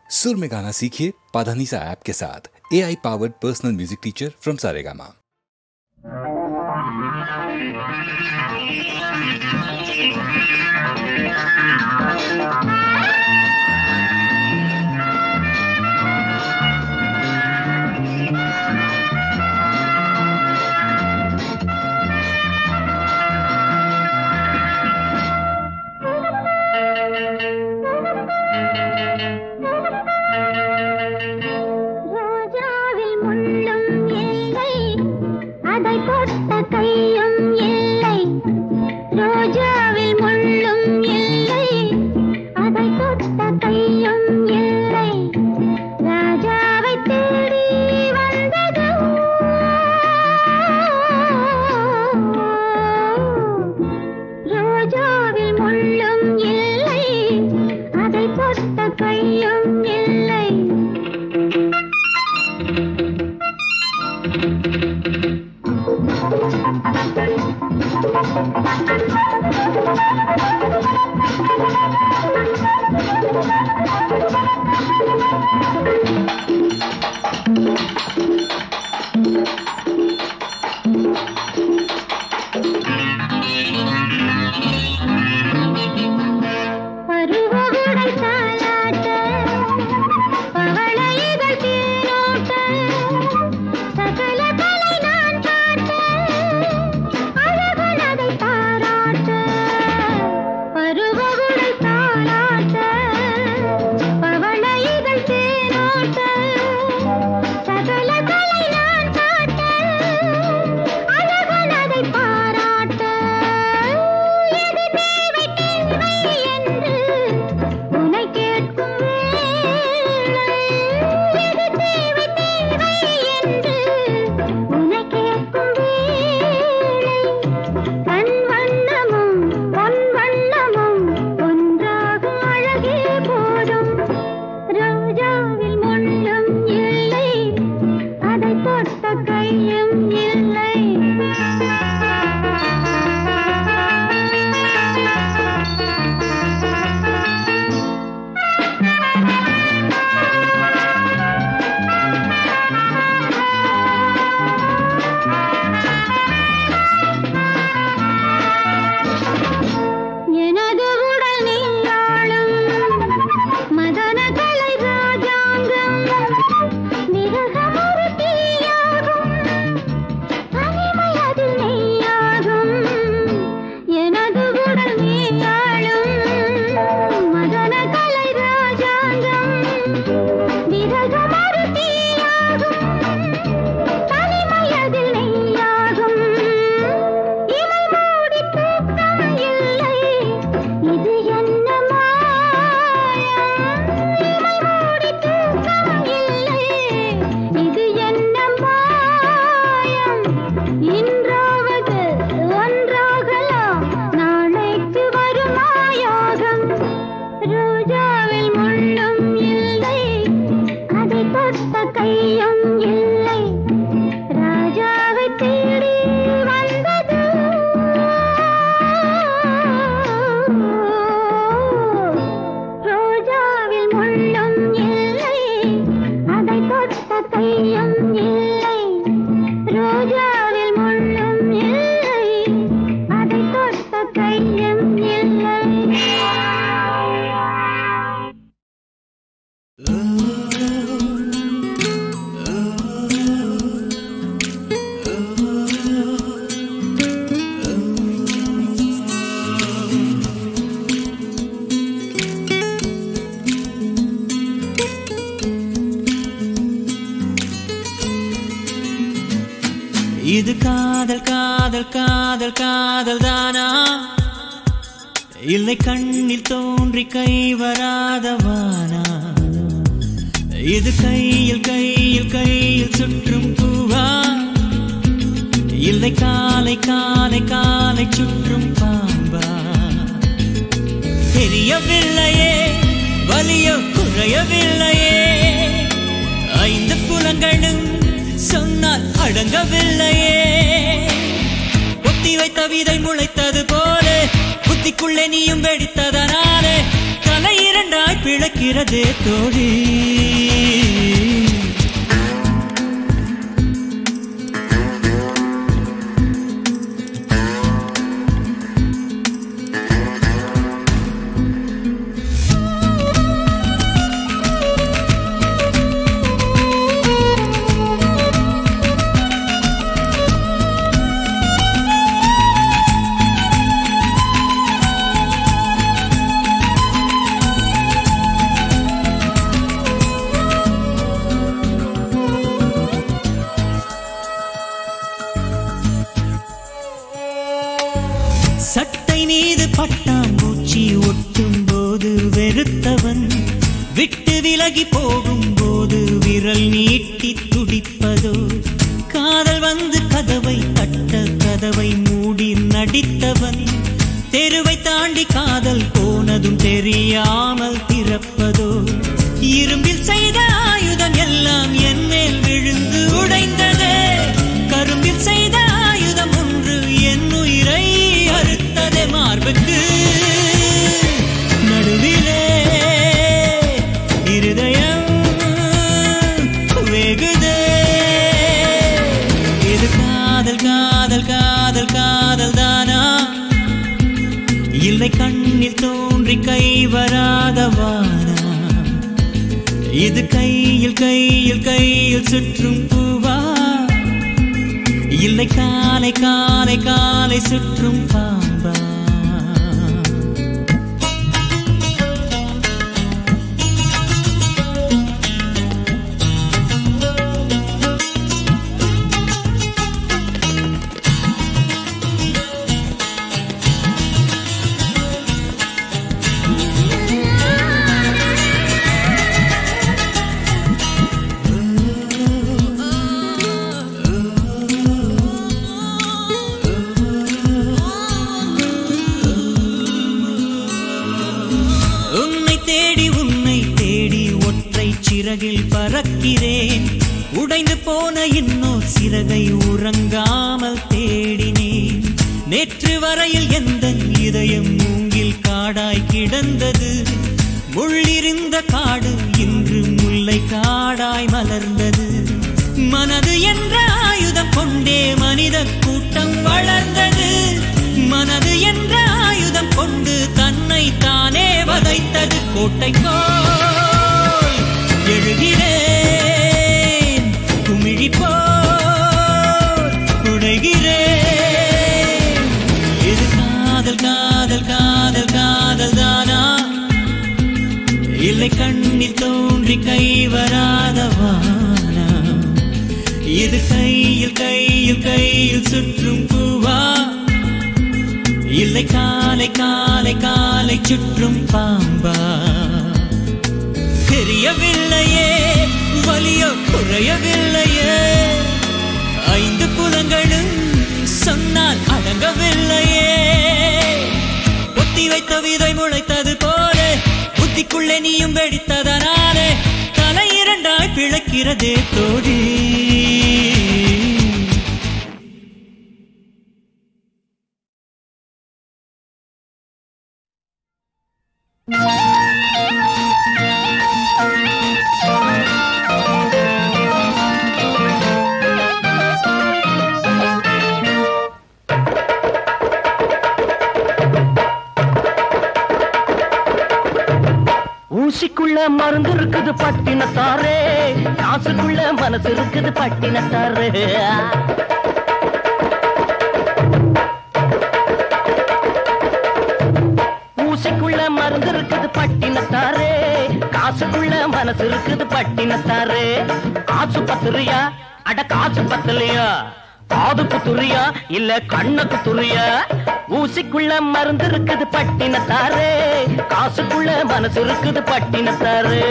सुर में गाना सीखिए पाधानीसा ऐप के साथ। AI powered personal music teacher from Saregama. இது காதல் காதல் காதல் காதல் தானா, இல்லை கண்ணில் தோன்றி கை வராதவானா? இது கையில் கையில் கையில் சுற்றும் பூவா, இல்லை காலை காலை காலை சுற்றும் பாம்பா? தெரியவில்லையே, வலியோ குறையவில்லையே, ஐந்து புலங்களும் சொன்னால் அடங்கவில்லையே. ஒத்தி வைத்த விதை முளைத்தது போல புத்திக்குள்ளே நீயும் வெடித்ததனாலே தலை இரண்டாய் பிழைக்கிறதே தோழி. சட்டை மீது பட்டாம்பூச்சி ஒட்டும் போது வெறுத்தவன் விட்டு விலகி போகும் போது விரல் நீட்டி துடிப்பதோ, காதல் வந்து கதவை தட்ட கதவை மூடி நடித்தவன் தெருவை தாண்டி காதல் போனதும் தெரியாமல் திறப்பதோ, இரும்பில் செய்த ஆயுதம் எல்லாம் என் மேல் விழுந்து உடைந்ததே, கரும்பில் செய்த ஆயுதம் ஒன்று என் உயிரை அறுத்ததே, மார்புக்கு நடுவிலே இருதயம் வேகுதே. இது காதல் காதல் காதல் காதல் தானா, இல்லை கண்ணில் தோன்றி கை வராதவானா, இது கையில் கையில் கையில் சுற்றும் பூவா, இல்லை காலை காலை காலை சுற்றும் பாம்பா. சிறகில் பறக்கிறேன், உடைந்து போன இன்னொரு சிறகை உறங்காமல் தேடினேன், நேற்று வரையில் எந்த இதயம் மூங்கில் காடாய் கிடந்தது, முள்ளிருந்த காடு இன்று முல்லை காடாய் மலர்ந்தது, மனது என்ற ஆயுதம் கொண்டே மனித கூட்டம் வளர்ந்தது, மனது என்ற ஆயுதம் கொண்டு தன்னை தானே வதைத்தது, கோட்டைக்கோ எழுகிறேன் குமிழி போல் உடைகிறேன், இது காதல் காதல் காதல் காதல் தானா, இல்லை கண்ணில் தோன்றி கை வராதவானா, இது கையில் கையில் கையில் சுற்றும் பூவா, இல்லை காலை காலை காலை சுற்றும் பாம்பா. தெரியவில்லையே வலியோ குறையவில்லையே, ஐந்து புலங்களும் சொன்னால் அடங்கவில்லையே, ஒத்தி வைத்த விதை முளைத்தது போல புத்திக்குள்ளே நீயும் வெடித்ததனாலே தலை இரண்டாய் பிழைக்கிறதே தோழி. ஊசிக்குள்ள மருந்து இருக்குது பட்டினத்தாரே, காசுக்குள்ள மனசு இருக்குது பட்டினத்தாரே, ஊசிக்குள்ள மருந்து இருக்குது பட்டினத்தாரே, காசுக்குள்ள மனசு இருக்குது பட்டினத்தாரே, ஆசு பத்துறியா அட காசு பத்தலையா, காது குத்துறியா இல்ல கண்ண குத்துறியா, ஊசிக்குள்ள மருந்து இருக்குது பட்டினத்தாரே, காசுக்குள்ள மனசு இருக்குது பட்டினத்தாரே.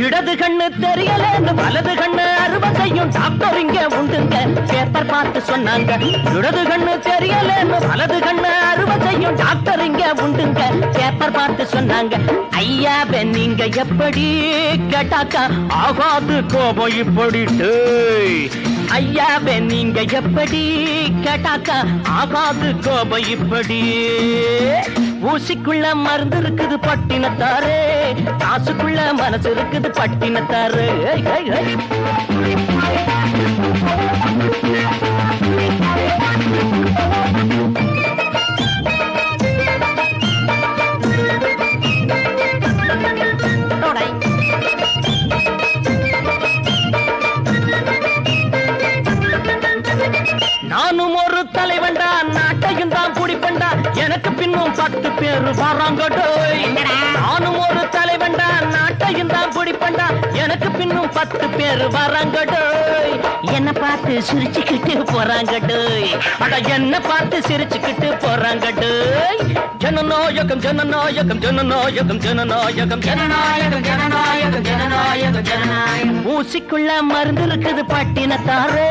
இடது கண்ணு தெரியலேன்னு வலது கண்ணு அறுவை செய்யும் டாக்டர் டாக்டர் இங்க உண்டுங்க பேப்பர் பார்த்து சொன்னாங்க இடது கண்ணு தெரியலன்னு வலது கண்ணு அறுவை செய்யும் டாக்டர் இங்க உண்டுங்க பேப்பர் பார்த்து சொன்னாங்க ஐயாவே நீங்க எப்படி கேட்டாக்கா ஆகாது கோபம் இப்படி ஐயாவே நீங்க எப்படி கேட்டாக்கா ஆகாது கோபம் இப்படி ஊசிக்குள்ள மருந்து இருக்குது பட்டினத்தாரு காசுக்குள்ள மனசு இருக்குது பட்டினத்தாரு நானும் ஒரு தலைவன்டா நாட்டையும் தான் குடிப்பண்டா எனக்கு பின்னும் 10 பேரு வராங்கடோ நானும் ஒரு தலைவன்டா நாட்டையும் தான் குடிப்பண்டா எனக்கு பின்னும் 10 பேரு வராங்கடோ என்ன பார்த்து சிரிச்சுக்கிட்டு போறாங்கடோ அட என்ன பார்த்து சிரிச்சுக்கிட்டு போறாங்கடோ ஜனநாயகம் ஜனநாயகம் ஜனநாயகம் ஜனநாயகம் ஜனநாயகம் ஜனநாயகம் ஜனநாயகம் ஜனநாயகம் ஊசிக்குள்ள மருந்து இருக்குது பட்டினத்தாரு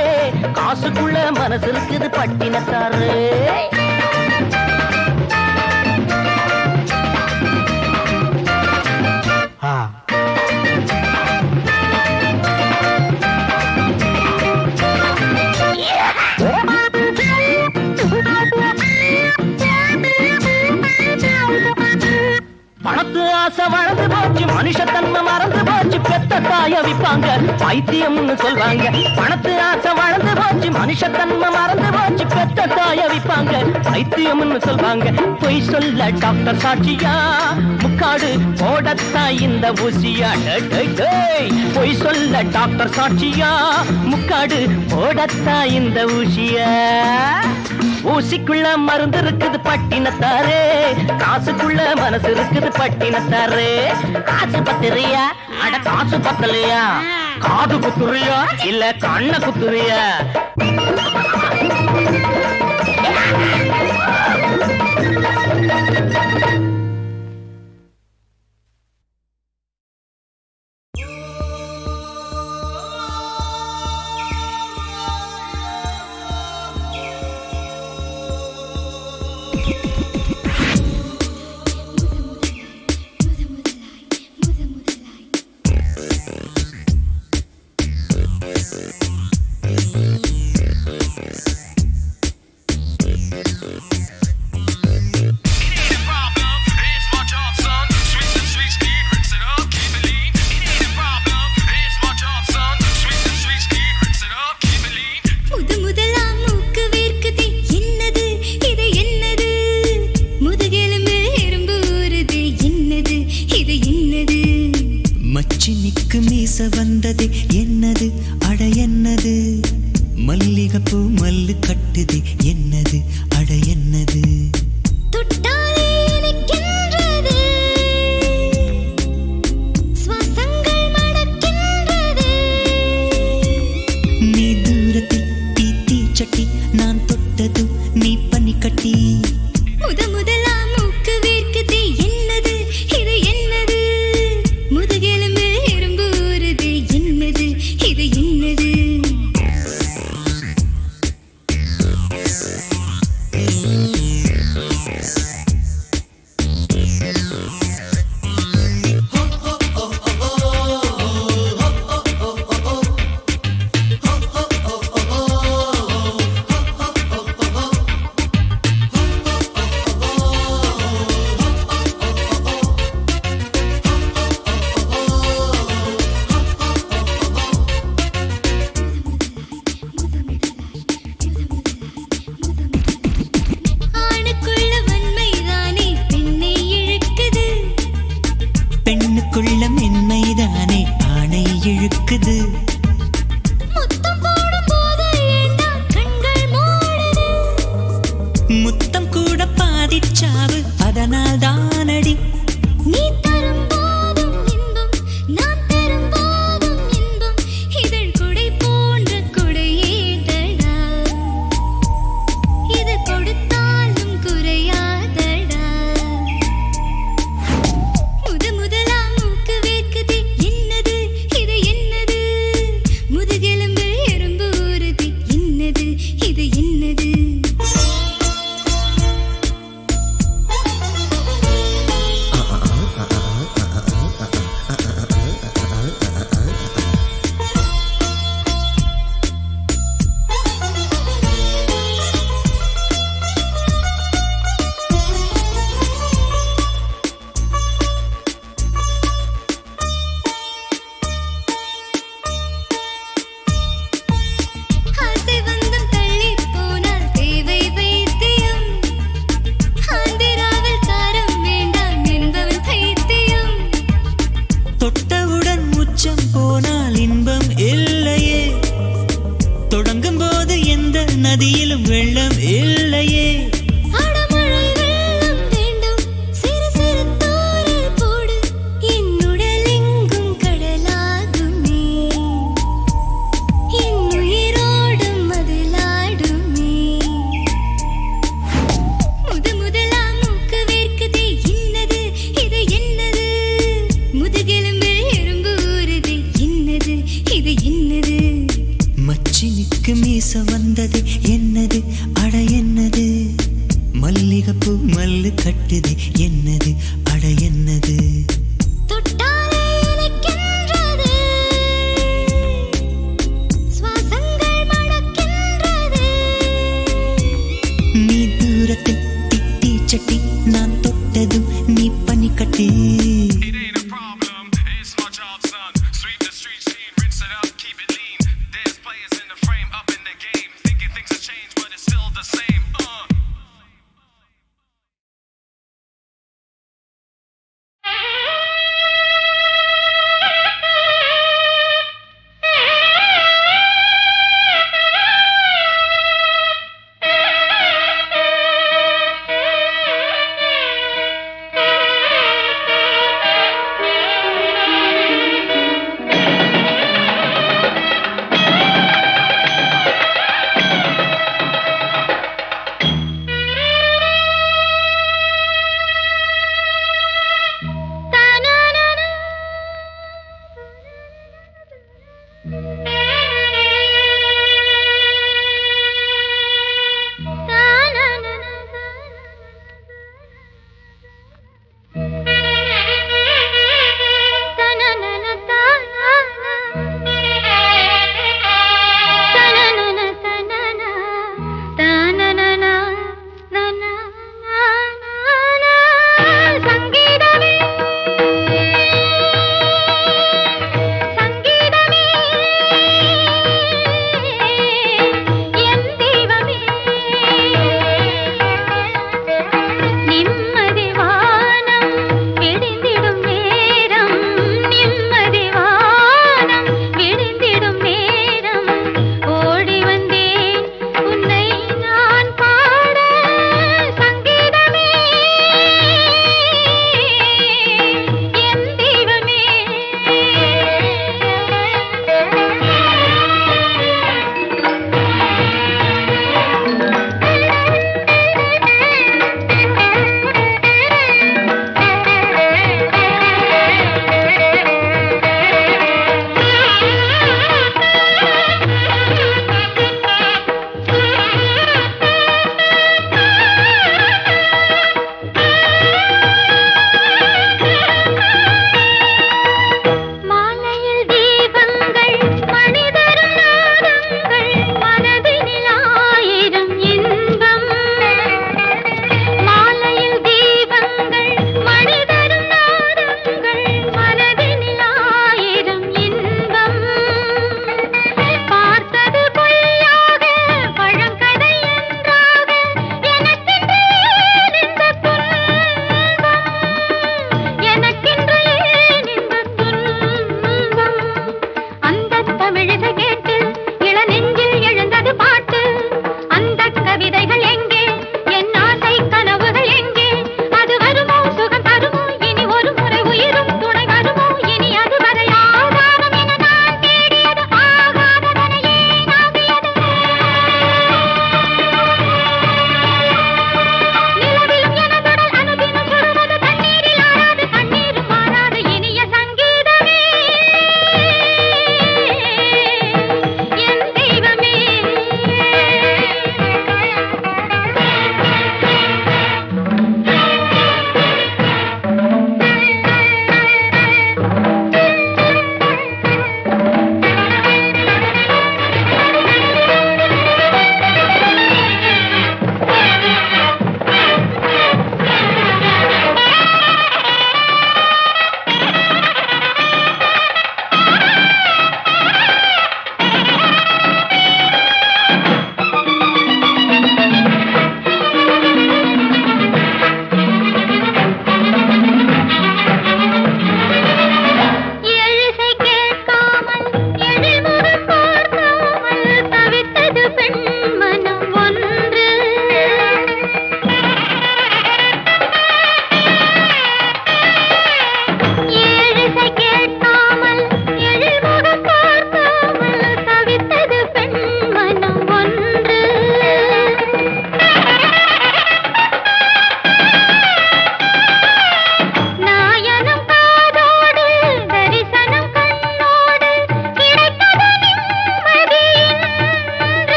காசுக்குள்ள மனசு இருக்குது பட்டினத்தாரு பணத்து ஆசை வளர்ந்து போச்சு மனுஷத்தன்மை மறந்து போச்சு பெத்த தாய விப்பாங்க பைத்தியம்னு சொல்வாங்க பணத்து ஆசை வளர்ந்து போச்சு மனுஷத்தன்மை மறந்து போச்சு பெத்த தாய விப்பாங்க பைத்தியம்னு சொல்வாங்க பொய் சொல்ல டாக்டர் சாட்சியா முக்காடு போடத்தா இந்த ஊசியா பொய் சொல்ல டாக்டர் சாட்சியா முக்காடு போடத்தா இந்த ஊசியா ஊசிக்குள்ள மருந்து இருக்குது பட்டினத்தாரு காசுக்குள்ள மனசு இருக்குது பட்டினத்தாரு காசு பத்திரியா அட காசு பத்தலையா காது குத்துறியா இல்ல கண்ண குத்துறியா வந்தது என்னது அட என்னது மல்லிகைப்பூ மல்லு கட்டுது என்னது அட என்னது தொட்டாலே எனக்கின்றது சுவாசங்கள் மணக்கின்றது நீ தூரத்தில் தீ சட்டி நான் தொட்டது நீ பனி கட்டி முதலா மூக்கு வேர்க்குது என்னது இது என்னது முதுகெலும்பு எறும்பு ஊறுது என்னது வந்தது என்னது அட என்னது மல்லிகைப்பூ மல்லு கட்டுது என்னது அட என்னது தொட்டாலே இனிக்கின்றது சுவாசங்கள் மணக்கின்றது நீ தூரத்தில் திட்டி சட்டி நான் தொட்டதும் நீ பனிக்கட்டி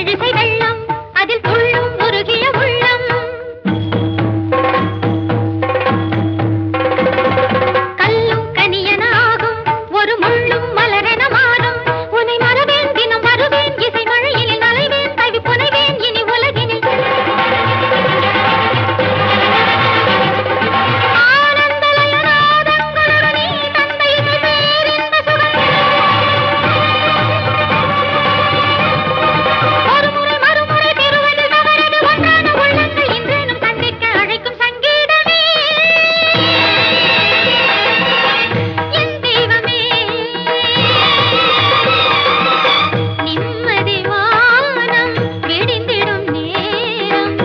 தமிழிசை வெள்ளம் அதில் துள்ளும் உருகிய உள்ளம் கல்லும் கனியனாகும் ஒரு முள்ளும் மலரென மாறும் உன்னை மறவேன் தினம் வருவேன் இசை மழையில் நலைவேன் தவி புனைவேன் இனி உலகினில் ஆனந்தலயநாதங்களோடு நீ தந்த இசை பேரின்ப சுகம் ஒருமுறை மறுமுறை பெறுவதில் தவறது ஒன்றான உள்ளங்கள் இன்றேனும் சந்திக்க அழைக்கும் சங்கீதமே என் தெய்வமே நிம்மதி வானம் விடிந்திடும் நேரம்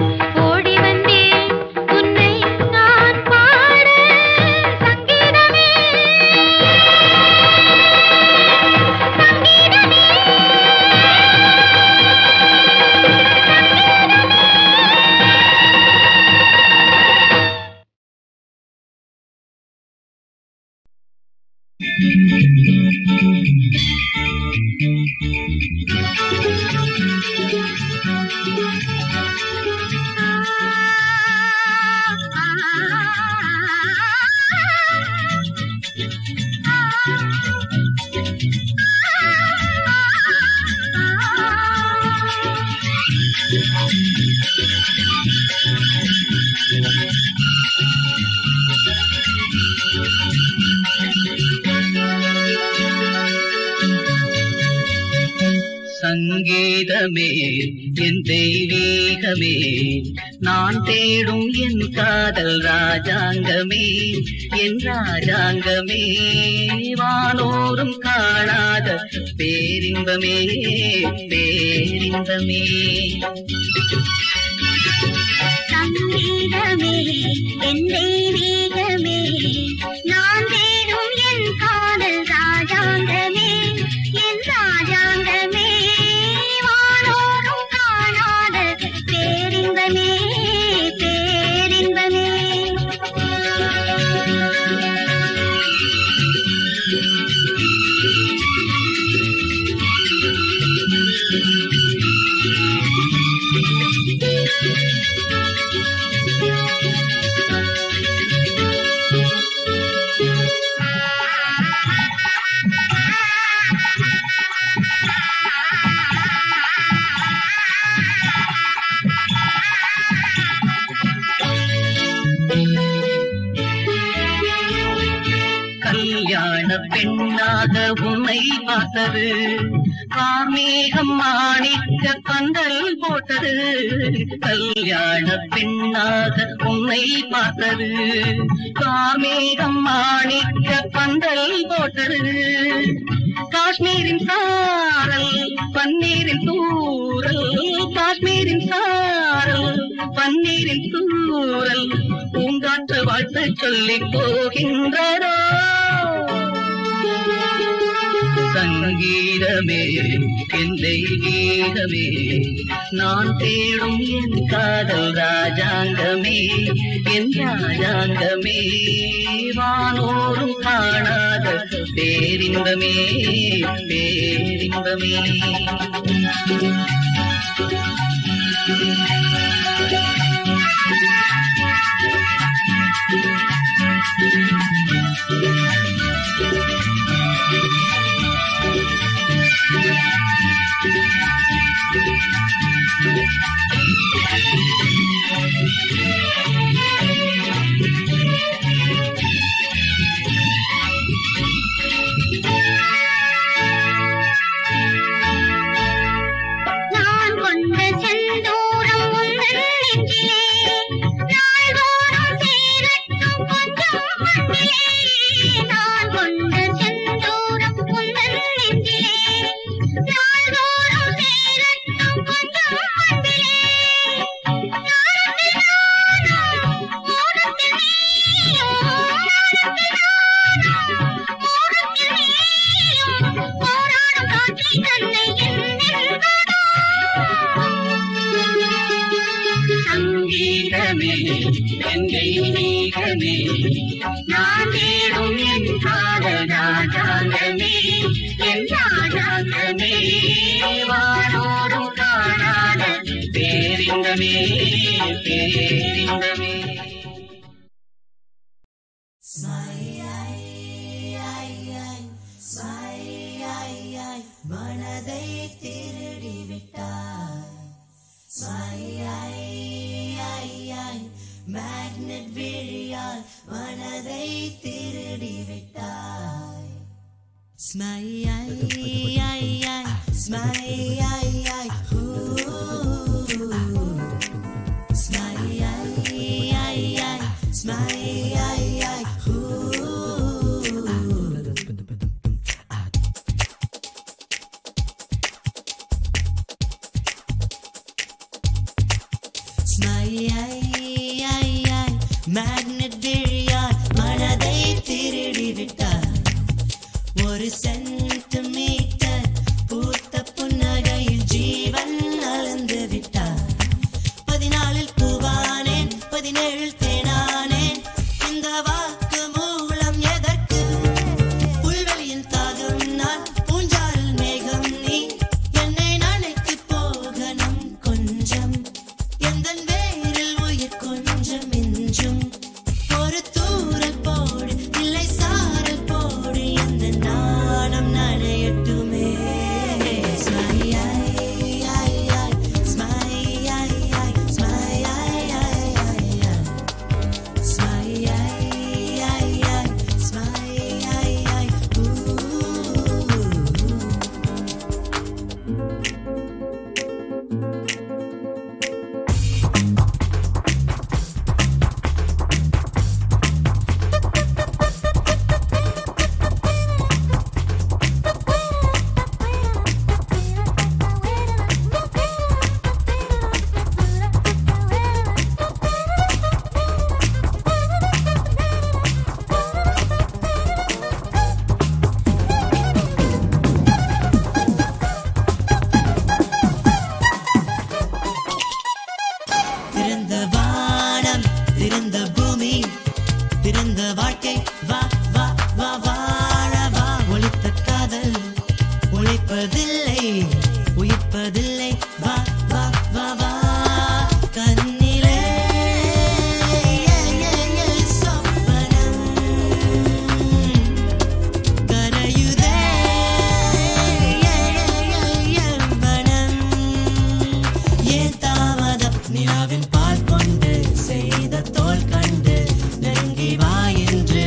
ஓடி வந்தேன் உன்னை நான் பாட சங்கீதமே சங்கீதமே என் தெய்வீகமே நான் தேடும் என் காதல் ராஜாங்கமே என் ராஜாங்கமே வானோரும் காணாத பேரின்பமே பேரின்பமே சங்கீதமே என் தெய்வீகமே நான் தேடும் என் காதல் ராஜாங்கமே என் ராஜாங்கமே வானோரும் காணாத பேரின்பமே பேரின்பமே கல்யாண பெண்ணாக உன்னை பார்த்தது கார்மேகம் மாணிக்க பந்தல் போட்டது கல்யாண பெண்ணாக உன்னை பார்த்தது கார்மேகம் மாணிக்க பந்தல் போட்டது காஷ்மீரின் சாரல் பன்னீரின் தூரல் காஷ்மீரின் சாரல் பன்னீரின் தூரல் பூங்காற்று வாழ்த்து சொல்லி போகின்றதோ சங்கீதமே என் தெய்வீகமே நான் தேடும் என் காதல் ராஜாங்கமே என் ராஜாங்கமே வானோரும் காணாத பேரின்பமே பேரின்பமே நான் கொண்ட செந்தூரம் உந்தன் நெஞ்சிலே நாள்தோறும் சேரட்டும் கொஞ்சம் மண்ணிலே நான் கொண்ட செந்தூரம் உந்தன் நெஞ்சிலே நாள்தோறும் சேரட்டும் கொஞ்சம் மண்ணிலே ஓரத்தில் நீயும் போராடும் காற்றை தன்னை சங்கீதமே என் தெய்வீகமே நான் தேடும் என் காதல் ராஜாங்கமே என் ராஜாங்கமே வானோரும் காணா பேரின்பமே பேரின்பமே. மனதை திருடி விட்டாய் மேக்னெட் விழியால் மனதை திருடி விட்டாய் மேக்னெட் விழியால் மனதை திருடி விட்டாய் ஒரு சென்டிமீட்டர் பூத்த புன்னகையில் ஜீவன் அளந்து விட்டார் 14 பூவானேன் 17 தேனானேன் இந்த வாக்கு மூலம் எதற்கு புல்வெளியில் தாகம் நான் பூஞ்சால் மேகம் நீ என்னை நினைத்து போகணும் கொஞ்சம் எந்த வேரில் உயிர் கொஞ்சம் மிஞ்சும் ஒரு தூரல் போடு இல்லை சாரல் போடு எந்த நாணம் நனையட்டுமே பிறந்த வானம் பிறந்த பூமி பிறந்த வாழ்க்கை வா வா வா வாழ வா ஒளித்த காதல் ஒளிப்பதில்லை உயிர்ப்பதில்லை வா வா வா வா கண்ணிலே சொப்பனம் கரையுதே வனம் ஏன் தாமதம் நிலாவின் பால் கொண்டு செய்த தோல் கண்டு நெருங்கி வா என்று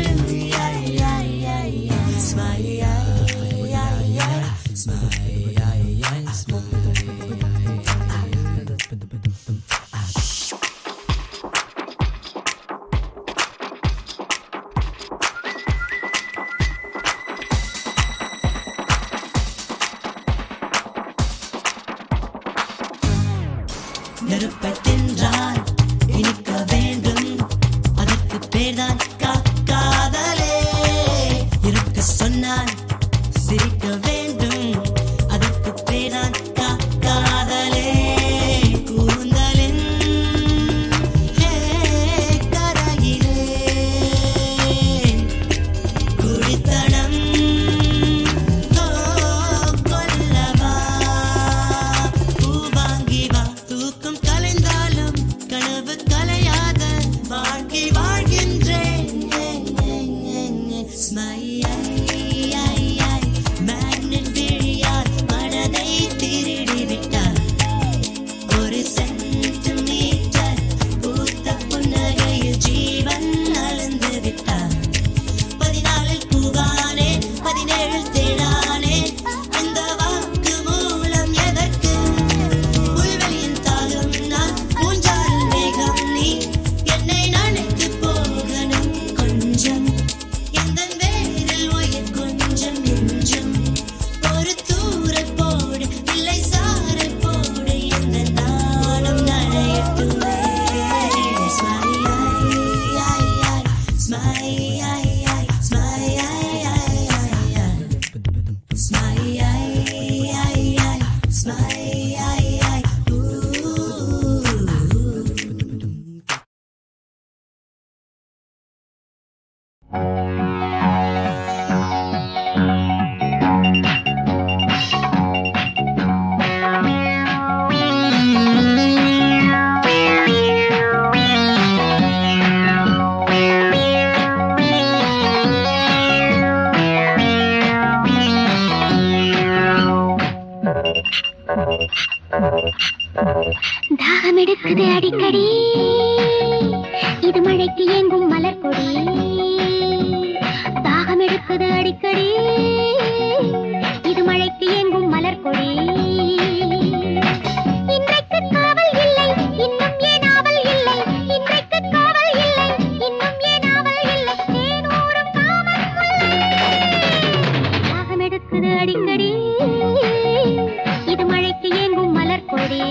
நெருப்பை தின்றால் இனிக்க வேண்டும் அதற்கு பேர்தான் காதலே இருக்க சொன்னால் சிரிக்க வேண்டும் அதற்கு பேர்தான் காதலே கூந்தலின் கரையிலே குடித்தனம் கொல்லவா பூ வாங்கி வா தூக்கம் கலைந்தால் தாகம் எடுக்குது அடிக்கடி, இது மழைக்கு ஏங்கும் மலர் கொடி. தாகம் எடுக்குது அடிக்கடி, இது மழைக்கு ஏங்கும் மலர் கொடி. இன்றைக்கு காவல் இல்லை, இன்னும் ஏன் ஆவல் இல்லை. இன்றைக்கு காவல் இல்லை, இன்னும் ஏன் ஆவல் இல்லை. தேனூரும் காவல் இல்லை. தாகம் எடுக்குது அடிக்கடி, இது மழைக்கு ஏங்கும் மலர் கொடி.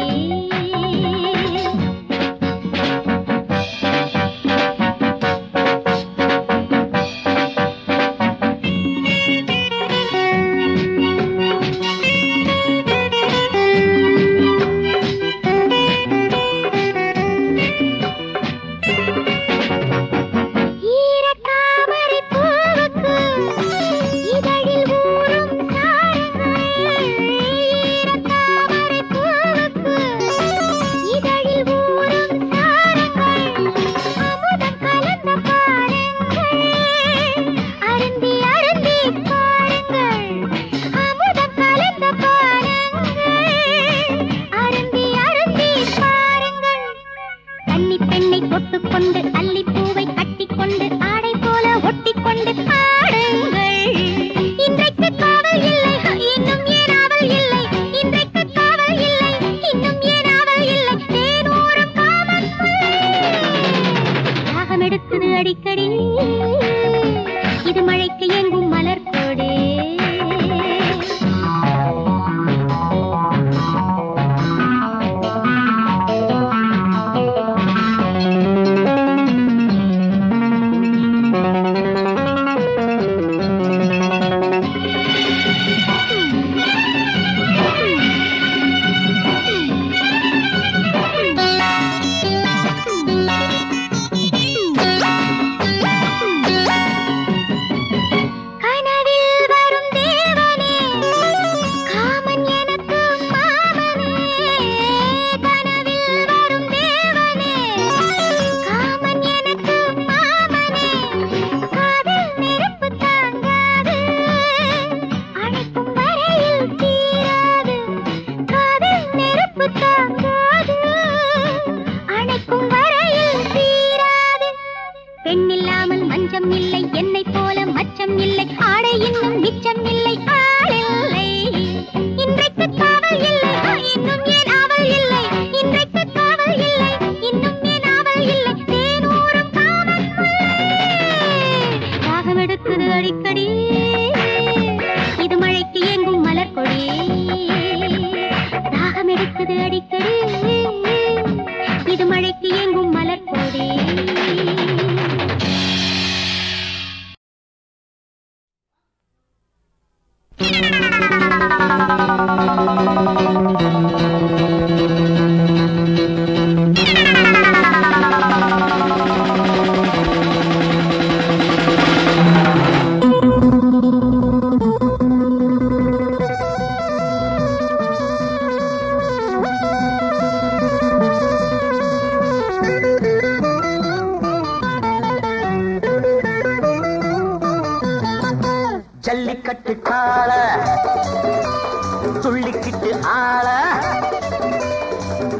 ஜல்லிக்கட்டு காள துள்ளிக்கிட்டு ஆள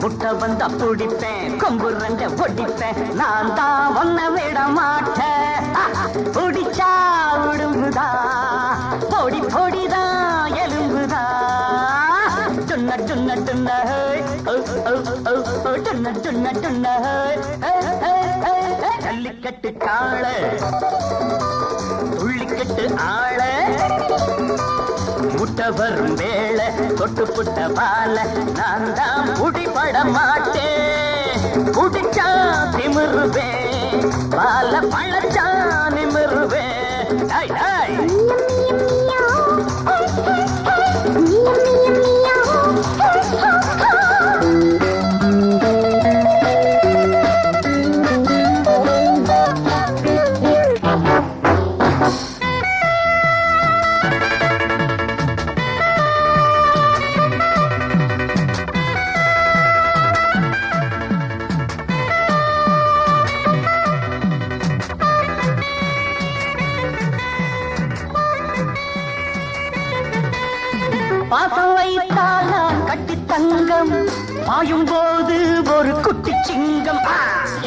முட்டை வந்தா பிடிப்பேன், கொம்பு ரெண்ட ஒடிப்பேன், நான் தான் ஒன்ன விட மாட்டேன். பிடிச்சா விடும்புதா, பொடி பொடிதான் எலும்புதா. டுன்ன டுன்ன டுன்ன டுன்ன டுன்ன டுன்ன ஜல்லிக்கட்டு காள துள்ளிக்கட்டு ஆள முட்டை வரும் வேளை தொட்டு புட்ட பால நான் தான் புடிபட மாட்டேன். புடிச்சா திமிருவேன், பால பழச்சா நிமிருவேன். டாய் டாய் வரும்போது ஒரு குட்டி சிங்கம்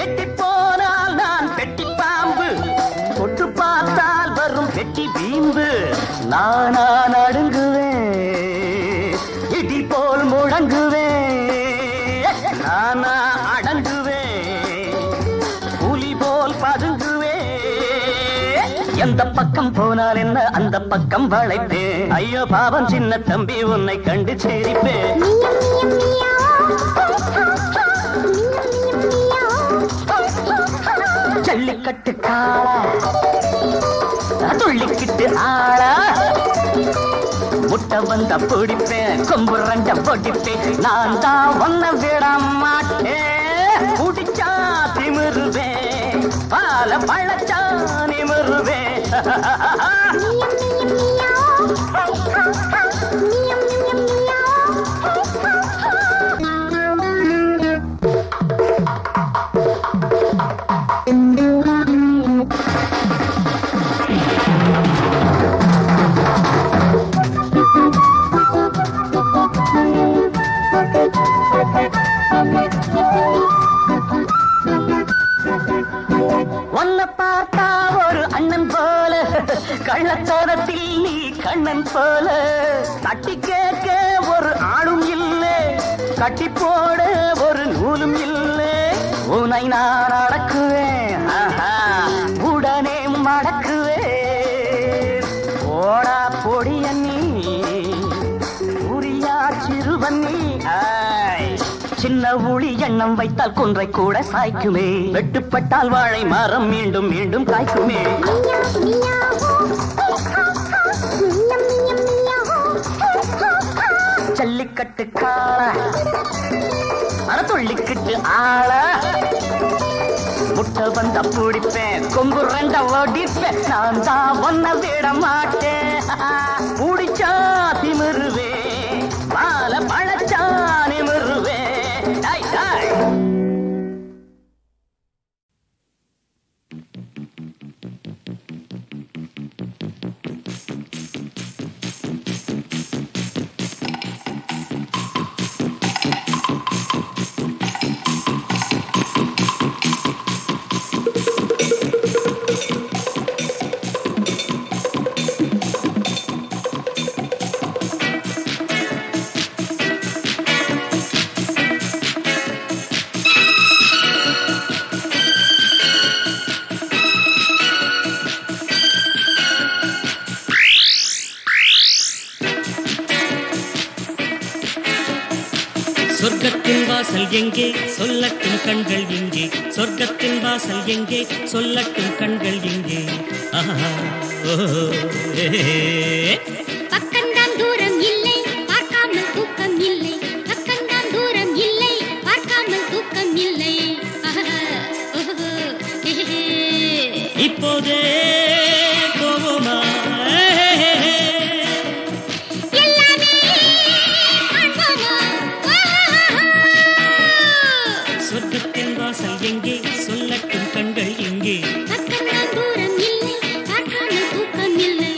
எட்டி போனால் நான் பெட்டி பாம்பு தொட்டு பார்த்தால் வரும் பெட்டி வீம்பு நானா நடுங்குவேன் இடி போல் முழங்குவேன் நானா அடங்குவேன் புலி போல் பதுங்குவேன் எந்த பக்கம் போனால் என்ன அந்த பக்கம் வளைப்பேன் ஐயோ பாவம் சின்ன தம்பி உன்னை கண்டு சிரிப்பேன் ஜல்லிக்கட்டு காளா துள்ளிக்கிட்டு ஆளா முட்டை வந்த பிடிப்பேன் கொம்பு ரெண்ட பொடிப்பேன் நான் தான் ஒன்ன விட மாட்டேன் குடிச்சா திமிருவேன் பால பழச்சா நிமிருவேன் உன்னை பார்த்தா ஒரு அண்ணன் போல கள்ளத்தோரத்தில் நீ கண்ணன் போல தட்டி கேட்க ஒரு ஆளும் இல்லை கட்டி போட ஒரு நூலும் இல்லை உன்னை நான் அடக்குவேன் உடனே மடக்குவேன் ஓடா பொடிய நீ உரியா சிறுவன் நீ சின்ன ஊழி எண்ணம் வைத்தால் குன்றை கூட சாய்க்குமே வெட்டுப்பட்டால் வாழை மரம் மீண்டும் மீண்டும் காய்க்குமே ஜல்லிக்கட்டு காள துள்ளிக்கிட்டு ஆள முட்டை வந்த பிடிப்பேன் கொம்பு ரெண்ட ஓடிப்பேன் நான் தான் ஒன்ன விட மாட்டேன் பிடிச்சா திமிருவேன் பால பழச்சா நிமிருவேன் சொர்க்கத்தின் வாசல் எங்கே சொல்லட்டும் கண்கள் எங்கே சொர்க்கத்தின் வாசல் எங்கே சொல்லட்டும் கண்கள் எங்கே பக்கம்தான் தூரம் இல்லை பார்க்காமல் தூக்கம் இல்லை பக்கம்தான் தூரம் இல்லை பார்க்காமல் தூக்கம் இல்லை இப்போதே போவோமா சொர்க்கத்தின் வாசல் எங்கே சொல்லட்டும் கண்கள் எங்கே பக்கம்தான் தூரம் இல்லை பார்க்காமல் தூக்கம் இல்லை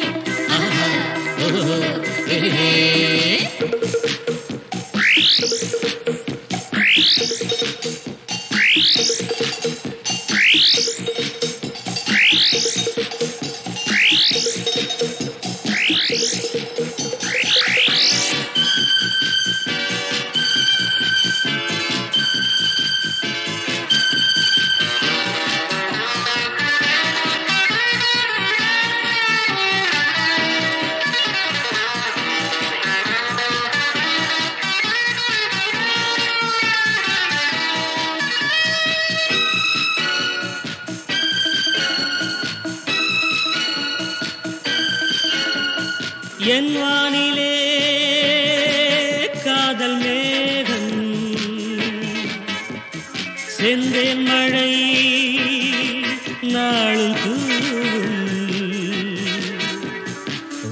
என் வானிலே காதல் மேகம் செந்தேன் மழை நாளும் தூவும்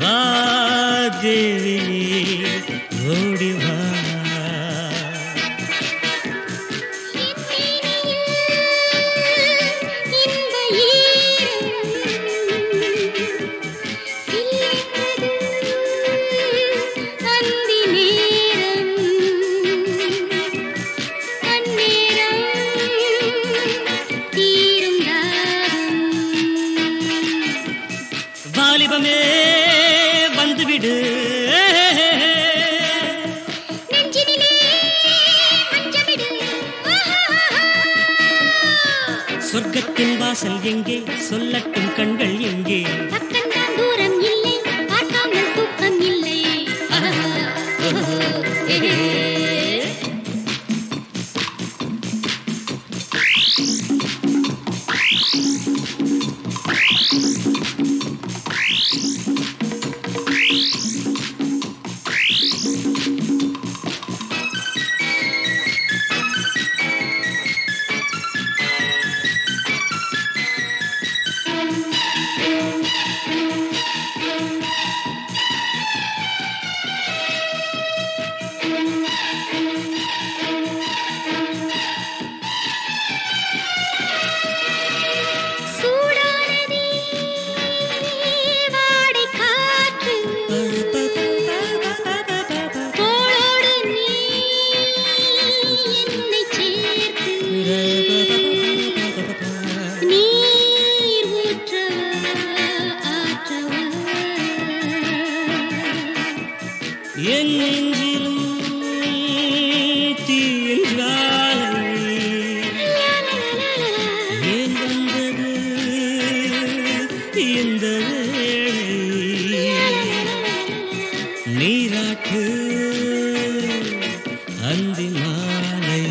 வா தேவியே ஓடி வா சொர்க்கத்தின் வாசல் எங்கே சொல்லட்டும் கண்கள் எங்கே பக்கம்தான் தூரம் இல்லை பார்க்காமல் தூக்கம் இல்லை என் நெஞ்சிலும் தீயின் ஜுவாலை ஏன் வந்தது இந்த வேளை நீராட்டு அந்தி மாலை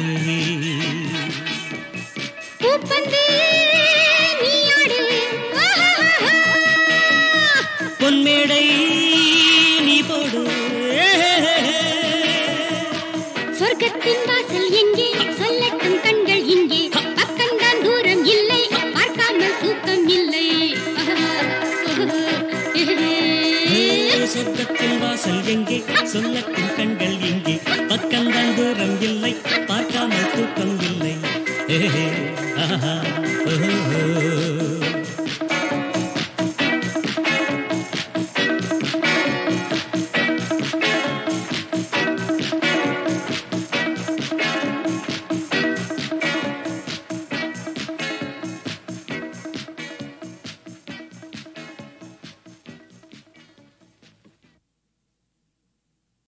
பொன்மேடை நீ போடு சொர்க்கத்தின் வாசல் எங்கே சொல்லட்டும் கண்கள் இங்கே பக்கம்தான் தூரம் இல்லை பார்க்காமல் தூக்கம் இல்லை சொர்க்கத்தின் வாசல் எங்கே சொல்லட்டும் கண்கள் இங்கே பக்கம்தான் தூரம் இல்லை பார்க்காமல் தூக்கம் இல்லை